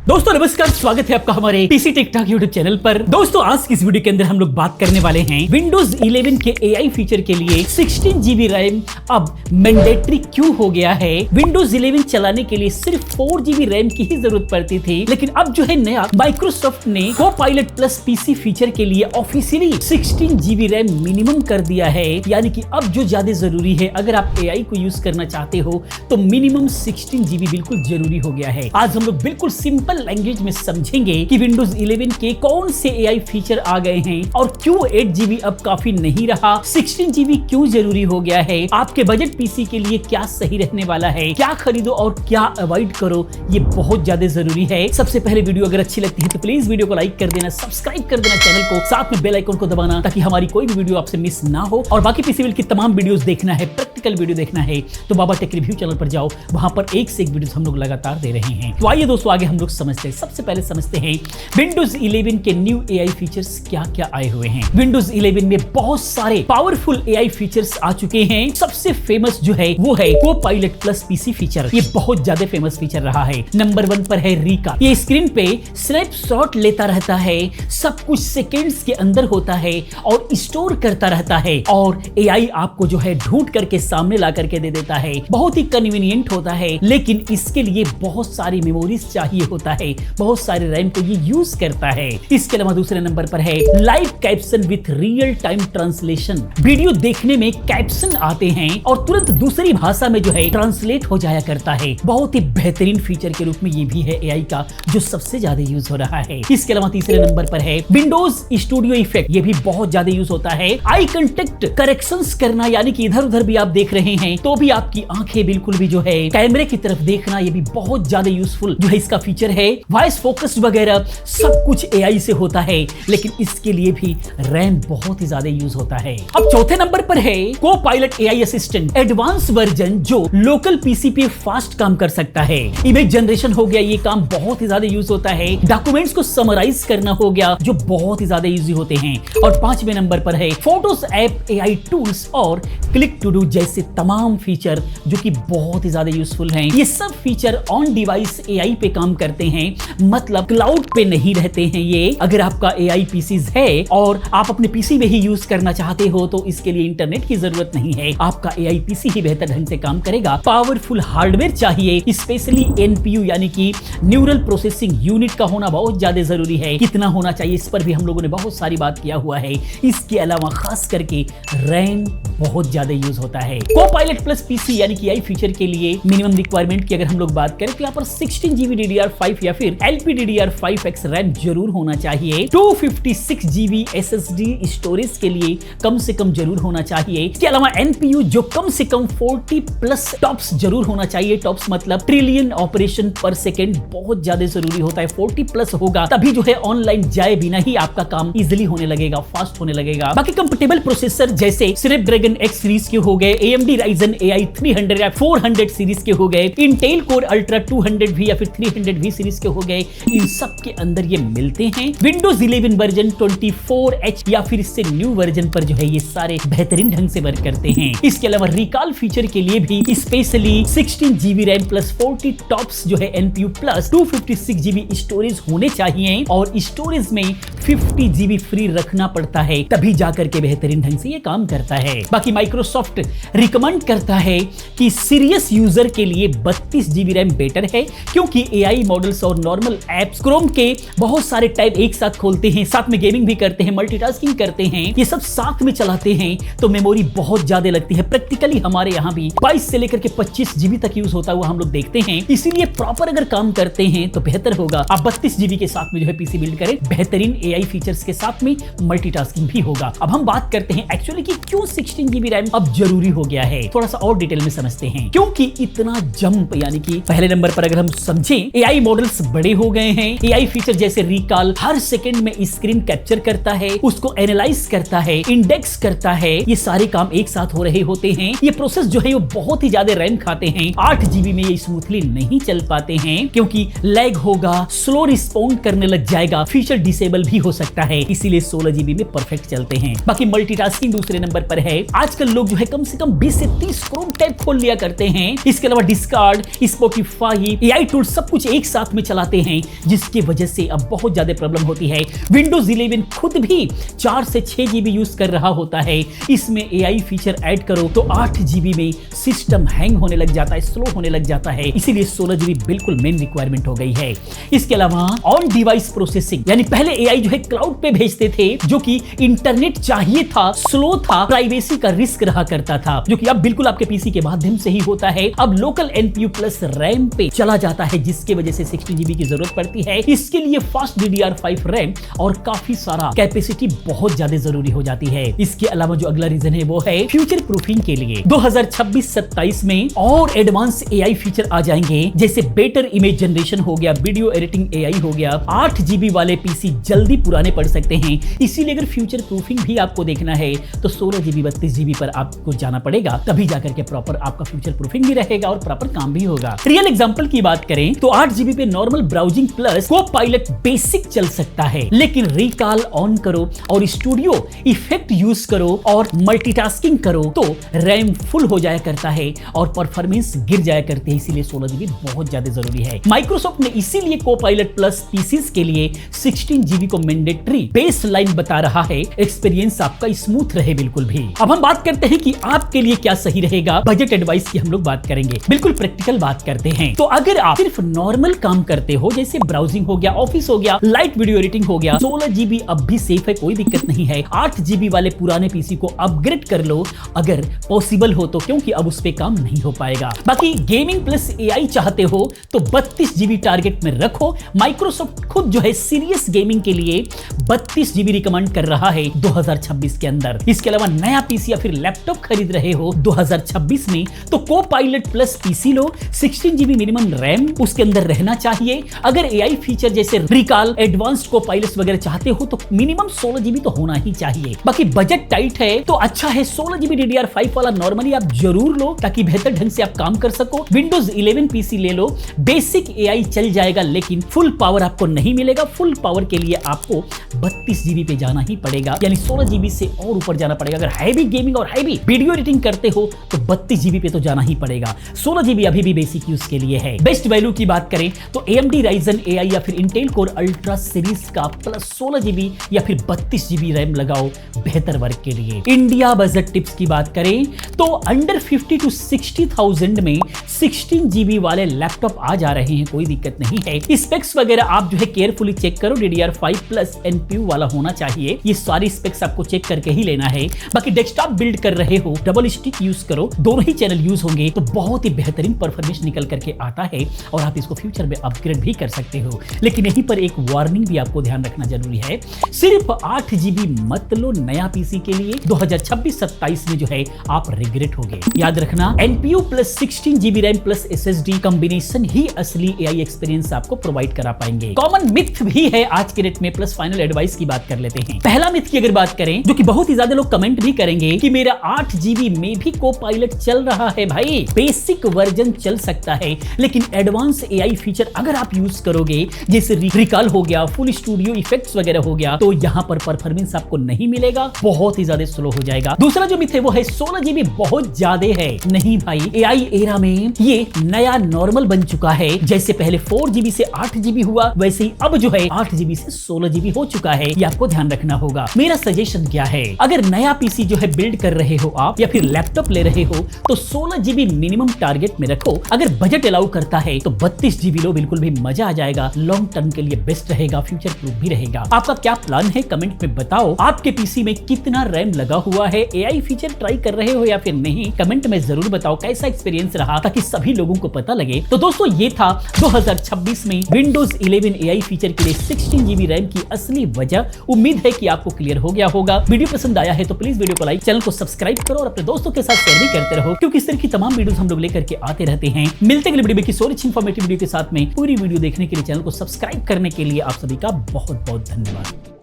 दोस्तों नमस्कार, स्वागत है आपका हमारे PC tech talk YouTube channel पर। दोस्तों आज की इस वीडियो के अंदर हम लोग बात करने वाले हैं विंडोज 11 के एआई फीचर के लिए 16 GB रैम अब मैंडेटरी क्यों हो गया है। विंडोज 11 चलाने के लिए सिर्फ 4 GB रैम की ही जरूरत पड़ती थी, लेकिन अब जो है नया माइक्रोसॉफ्ट ने कोपायलट प्लस पीसी फीचर के लिए ऑफिशियली 16 GB रैम मिनिमम कर दिया है। यानी कि अब जो ज्यादा जरूरी है, अगर आप एआई को यूज करना चाहते हो तो मिनिमम 16 GB बिल्कुल जरूरी हो गया है। आज हम लोग बिल्कुल सिंपल लैंग्वेज में समझेंगे कि विंडोज 11 के कौन से एआई फीचर आ गए हैं और क्यों 8 GB अब काफी नहीं रहा, 16 GB क्यों जरूरी हो गया है, आपके बजट पीसी के लिए क्या सही रहने वाला है, क्या खरीदो और क्या अवॉइड करो, ये बहुत ज्यादा जरूरी है। सबसे पहले वीडियो अगर अच्छी लगती है तो प्लीज वीडियो को लाइक कर देना, सब्सक्राइब कर देना चैनल को, साथ में बेल आइकन को दबाना ताकि हमारी कोई भी वीडियो आपसे मिस ना हो। और बाकी पीसी बिल्ड की तमाम वीडियोस देखना है, प्रैक्टिकल वीडियो देखना है तो बाबा टेक रिव्यू चैनल पर जाओ, वहां पर एक से एक वीडियो हम लोग लगातार दे रहे हैं। तो आइए दोस्तों आगे हम लोग समझते हैं। सबसे पहले समझते हैं विंडोज 11 के न्यू एआई फीचर्स क्या क्या आए हुए हैं। विंडोज 11 में बहुत सारे पावरफुल एआई फीचर्स आ चुके हैं। सबसे फेमस जो है वो है कोपायलट प्लस पीसी फीचर। ये बहुत ज्यादा फेमस फीचर रहा है। नंबर 1 पर है रिकॉल। ये स्क्रीन पे स्नैपशॉट लेता रहता है, सब कुछ सेकेंड्स के अंदर होता है और स्टोर करता रहता है और एआई आपको जो है ढूंढ करके सामने ला करके दे देता है। बहुत ही कन्वीनियंट होता है, लेकिन इसके लिए बहुत सारी मेमोरीज चाहिए होता है, बहुत सारे रैम को ये यूज करता है। इसके अलावा दूसरे नंबर पर है live caption with real time translation. Video देखने में कैप्शन आते हैं और तुरंत दूसरी भाषा में जो है ट्रांसलेट हो जाया करता है। बहुत ही बेहतरीन फीचर के रूप में ये भी है एआई का जो सबसे ज्यादा यूज हो रहा है। इसके अलावा तीसरे नंबर पर है विंडोज स्टूडियो इफेक्ट। ये भी बहुत ज्यादा यूज होता है। आई कांटेक्ट करेक्शंस करना, यानी कि इधर उधर भी आप देख रहे हैं तो भी आपकी आंखें बिल्कुल भी जो है कैमरे की तरफ देखना, ये भी बहुत ज्यादा यूजफुल जो है इसका फीचर है। वॉइस फोकस वगैरह सब कुछ एआई से होता है, लेकिन इसके लिए भी रैम बहुत ही ज्यादा यूज होता है। अब चौथे नंबर पर है Copilot AI assistant advance version, जो लोकल पीसी पे फास्ट काम कर सकता है। इमेज जनरेशन हो गया, ये काम बहुत ही ज्यादा यूज होता है। डॉक्यूमेंट्स को समराइज करना हो गया, जो बहुत ही ज्यादा यूज होते हैं। और पांचवें नंबर पर है फोटोज ऐप, एआई टूल्स और क्लिक टू डू जैसे तमाम फीचर जो कि बहुत ही ज्यादा यूजफुल हैं। ये सब फीचर ऑन डिवाइस एआई पे काम करते हैं, मतलब क्लाउड पे नहीं रहते हैं। ये अगर आपका एआई पीसीज है और आप अपने पीसी में ही यूज करना चाहते हो तो इसके लिए इंटरनेट की जरूरत नहीं है, आपका एआई पीसी ही बेहतर ढंग से काम करेगा। पावरफुल हार्डवेयर चाहिए, स्पेशली एनपीयू यानी कि न्यूरल प्रोसेसिंग यूनिट का होना बहुत ज्यादा जरूरी है। कितना होना चाहिए इस पर भी हम लोगों ने बहुत सारी बात किया हुआ है। इसके अलावा खास करके रैम बहुत ज्यादा यूज होता है। कोपायलट प्लस पीसी यानी कि एआई फीचर के लिए मिनिमम रिक्वायरमेंट की अगर हम लोग बात करें तो यहाँ पर 16 GB DDR5 या फिर LPDDR5X रैम जरूर होना चाहिए। 256 GB SSD स्टोरेज के लिए कम से कम जरूर होना चाहिए। इसके अलावा एनपीयू जो कम से कम 40 प्लस टॉप्स जरूर होना चाहिए। टॉप्स मतलब ट्रिलियन ऑपरेशन पर सेकेंड, बहुत ज्यादा जरूरी होता है। 40 प्लस होगा तभी जो है ऑनलाइन जाए बिना ही आपका काम इजिली होने लगेगा, फास्ट होने लगेगा। बाकी कंफर्टेबल प्रोसेसर जैसे स्नैपड्रैगन X सीरीज के हो गए, AMD Ryzen AI 300 या 400 सीरीज के हो गए, Intel Core Ultra 200V या फिर 300V सीरीज के हो गए, इन सब के अंदर ये मिलते हैं। Windows 11 वर्जन 24H या फिर इससे न्यू वर्जन पर जो है ये सारे बेहतरीन ढंग से वर्क करते हैं। इसके अलावा रिकॉल फीचर के लिए भी specially 16 GB RAM plus 40 tops जो है NPU प्लस 256 GB स्टोरेज होने चाहिए और स्टोरेज में 50 GB फ्री रखना पड़ता है, तभी जाकर के बेहतरीन ढंग से ये काम करता है। बाकी माइक्रोसॉफ्ट रिकमेंड करता है कि सीरियस यूजर के लिए 32 GB रैम बेटर है, क्योंकि एआई मॉडल्स और नॉर्मल एप्स क्रोम के बहुत सारे टैब एक साथ खोलते हैं, साथ में गेमिंग भी करते हैं, मल्टीटास्किंग करते हैं, ये सब साथ में चलाते हैं तो मेमोरी बहुत ज्यादा लगती है। प्रैक्टिकली हमारे यहाँ भी 22 से लेकर के 25 GB तक यूज होता हुआ हम लोग देखते हैं। इसीलिए प्रॉपर अगर काम करते हैं तो बेहतर होगा आप 32 GB के साथ में जो है पीसी बिल्ड करें, बेहतरीन एआई फीचर्स के साथ में मल्टीटास्किंग भी होगा। अब हम बात करते हैं एक्चुअली कि क्यों 16 GB रैम अब जरूरी हो गया है। थोड़ा सा और डिटेल में समझते हैं क्योंकि इतना जंप, यानी कि पहले नंबर पर अगर हम समझें एआई मॉडल्स बड़े हो गए हैं। एआई फीचर जैसे रिकॉल हर सेकंड में स्क्रीन कैप्चर करता है, उसको एनालाइज करता है, इंडेक्स करता है, ये सारे काम एक साथ हो रहे होते हैं। ये प्रोसेस जो है वो बहुत ही ज्यादा रैम खाते हैं। 8 GB में ये स्मूथली नहीं चल पाते हैं क्योंकि लैग होगा, स्लो रिस्पॉन्ड करने लग जाएगा, फीचर डिसेबल भी हो सकता है, इसीलिए 16 GB में परफेक्ट चलते हैं। बाकी मल्टीटास्किंग दूसरे नंबर पर है। आजकल लोग जो है कम से कम 20 से 30 क्रोम टैब खोल लिया करते हैं। इसके अलावा डिस्कॉर्ड, स्पॉटिफाई, एआई टूल सब कुछ एक साथ में चलाते हैं, जिसकी वजह से अब बहुत ज्यादा प्रॉब्लम होती है। विंडोज 11 खुद भी 4 से 6 जीबी यूज कर रहा होता है, इसमें एआई फीचर ऐड करो तो 8 जीबी में सिस्टम हैंग होने लग जाता है, स्लो होने लग जाता है। इसीलिए 16 जीबी बिल्कुल मेन रिक्वायरमेंट हो गई है। इसके अलावा ऑन डिवाइस प्रोसेसिंग, यानी पहले एआई जो है क्लाउड पे भेजते थे, जो कि इंटरनेट चाहिए था, स्लो था, प्राइवेसी का रिस्क रहा करता था, जो कि अब बिल्कुल आपके पीसी के माध्यम से ही होता है। अब लोकल एनपीयू प्लस रैम पे चला जाता है, जिसकी वजह से 16 जीबी की जरूरत पड़ती है। इसके लिए फास्ट DDR5 रैम और काफी सारा कैपेसिटी बहुत ज्यादा जरूरी हो जाती है। इसके अलावा जो अगला रीजन है वो है फ्यूचर प्रूफिंग के लिए 2026-27 में और एडवांस एआई फीचर आ जाएंगे, जैसे बेटर इमेज जनरेशन हो गया, वीडियो एडिटिंग एआई हो गया। 8 जीबी वाले पीसी जल्दी पुराने पड़ सकते हैं, इसीलिए अगर फ्यूचर प्रूफिंग भी आपको देखना है तो 16 जीबी 32 जीबी पर आपको जाना पड़ेगा, तभी जाकर के प्रॉपर आपका फ्यूचर प्रूफिंग भी रहेगा और प्रॉपर काम भी होगा। रियल एग्जांपल की बात करें तो 8 जीबी पे normal browsing plus co-pilot basic चल सकता है, लेकिन रिकॉल ऑन करो और स्टूडियो इफेक्ट यूज करो और मल्टीटास्किंग करो तो रैम फुल हो जाया करता है और परफॉर्मेंस गिर जाया करती है। इसीलिए 16 जीबी बहुत ज्यादा जरूरी है। माइक्रोसॉफ्ट ने इसीलिए को-पायलट प्लस पीसीज के लिए 16 जीबी को मैंडेटरी बेस लाइन बता रहा है, एक्सपीरियंस आपका स्मूथ रहे बिल्कुल भी। अब हम बात करते हैं कि आपके लिए क्या सही रहेगा। बजट एडवाइस की हम लोग बात करेंगे, बिल्कुल प्रैक्टिकल बात करते हैं। तो अगर आप सिर्फ नॉर्मल काम करते हो, जैसे ब्राउजिंग हो गया, ऑफिस हो गया, लाइट वीडियो एडिटिंग हो गया, 16 जीबी अब भी सेफ है, कोई दिक्कत नहीं है। 8 जीबी वाले पुराने पीसी को अपग्रेड कर लो अगर पॉसिबल हो तो, क्योंकि अब उस पे काम नहीं हो पाएगा। बाकी गेमिंग प्लस एआई चाहते हो तो 32 जीबी टारगेट में रखो। माइक्रोसॉफ्ट खुद जो है सीरियस गेमिंग के लिए 32 जीबी रिकमेंड कर रहा है 2026 के अंदर। इसके अलावा नया पीसी या फिर लैपटॉप खरीद रहे हो 2026 में तो को-पायलट प्लस पीसी लो, 16 जीबी मिनिमम रैम उसके अंदर रहना चाहिए। अगर एआई फीचर जैसे रिकॉल, एडवांस्ड को-पायलट वगैरह चाहते हो तो मिनिमम 16 जीबी तो होना ही चाहिए। बाकी बजट टाइट है तो अच्छा है 16 जीबी DDR5 वाला नॉर्मली आप जरूर लो, ताकि बेहतर ढंग से आप काम कर सको। विंडोज 11 पीसी ले लो, बेसिक एआई चल जाएगा, लेकिन फुल पावर आपको नहीं मिलेगा। फुल पावर के लिए आपको 32 जीबी पे जाना ही पड़ेगा, यानी 16 जीबी से और ऊपर जाना पड़ेगा। अगर हैवी गेमिंग और हैवी वीडियो एडिटिंग करते हो तो 32 जीबी पे तो जाना ही पड़ेगा। 16 जीबी अभी भी बेसिक यूज के लिए है। बेस्ट वैल्यू की बात करें तो AMD Ryzen AI या फिर Intel Core Ultra सीरीज का प्लस 16 जीबी या फिर 32 जीबी रैम लगाओ बेहतर वर्क के लिए। इंडिया बजट टिप्स की बात करें तो अंडर 50 to 60,000 में 16 जीबी वाले लैपटॉप आ जा रहे हैं, कोई दिक्कत नहीं है। स्पेक्स वगैरह आप जो है केयरफुली चेक करो, DDR5 प्लस NPU वाला होना चाहिए। ये सारी स्पेक्स आपको चेक करके ही लेना है। बाकी डेस्कटॉप बिल्ड कर रहे हो, डबल स्टिक यूज करो, दोनों ही चैनल यूज होंगे तो बहुत ही बेहतरीन परफॉर्मेंस निकल करके आता है और आप इसको फ्यूचर में अपग्रेड भी कर सकते हो। लेकिन यहीं पर एक वार्निंग भी आपको ध्यान रखना जरूरी है, सिर्फ 8 जीबी मत लो नया पीसी के लिए। 2026-27 में जो है आप रिग्रेट होगे। याद रखना NPU plus 16 GB RAM plus SSD combination ही असली एआई एक्सपीरियंस आपको प्रोवाइड करा पाएंगे। कॉमन मिथ भी है आज के डेट में, प्लस फाइनल एडवाइस की बात कर लेते हैं। पहला मिथ की अगर बात करें, जो कि बहुत ही ज्यादा लोग कमेंट भी करेंगे कि मेरा 8 जीबी में भी को-पायलट चल रहा है। भाई बेसिक वर्जन चल सकता है, लेकिन एडवांस एआई फीचर अगर आप यूज करोगे, जैसे रिकॉल हो गया, फुल स्टूडियो इफेक्ट्स वगैरह हो गया, तो यहां पर परफॉर्मेंस आपको नहीं मिलेगा, बहुत ही ज्यादा स्लो हो जाएगा। दूसरा जो मिथ है वो है 16 जीबी बहुत ज्यादा है। नहीं भाई, एआई एरा में ये नया नॉर्मल बन चुका है। जैसे पहले 4 जीबी से 8 जीबी हुआ, वैसे ही अब जो है 8 जीबी से 16 जीबी हो चुका है। ये आपको ध्यान रखना होगा। मेरा सजेशन क्या है, अगर नया पीसी जो है बिल्ड कर रहे हो आप या फिर लैपटॉप ले रहे हो तो 16 जीबी मिनिमम टारगेट में रखो। अगर बजट अलाउ करता है तो 32 जीबी लो, बिल्कुल भी मजा आ जाएगा। लॉन्ग टर्म के लिए बेस्ट रहेगा, फ्यूचर प्रूफ भी रहेगा। आपका क्या प्लान है कमेंट में बताओ। आपके पीसी में कितना रैम लगा हुआ है, एआई फीचर ट्राई कर रहे हो या फिर नहीं, कमेंट में जरूर बताओ कैसा एक्सपीरियंस रहा, ताकि सभी लोगों को पता लगे। तो दोस्तों ये था 2026 में विंडोज 11 एआई फीचर के लिए 16 जीबी रैम की असली वजह। उम्मीद है कि आपको क्लियर हो गया होगा। वीडियो पसंद आया है तो प्लीज वीडियो को लाइक, चैनल को सब्सक्राइब करो और अपने दोस्तों के साथ शेयर भी करते रहो, क्योंकि इस तरह की तमाम वीडियोस हम लोग लेकर के आते रहते हैं। मिलते हैं अगली वीडियो की और अच्छी इंफॉर्मेटिव वीडियो के साथ में। पूरी वीडियो देखने के लिए, चैनल को सब्सक्राइब करने के लिए आप सभी का बहुत बहुत धन्यवाद।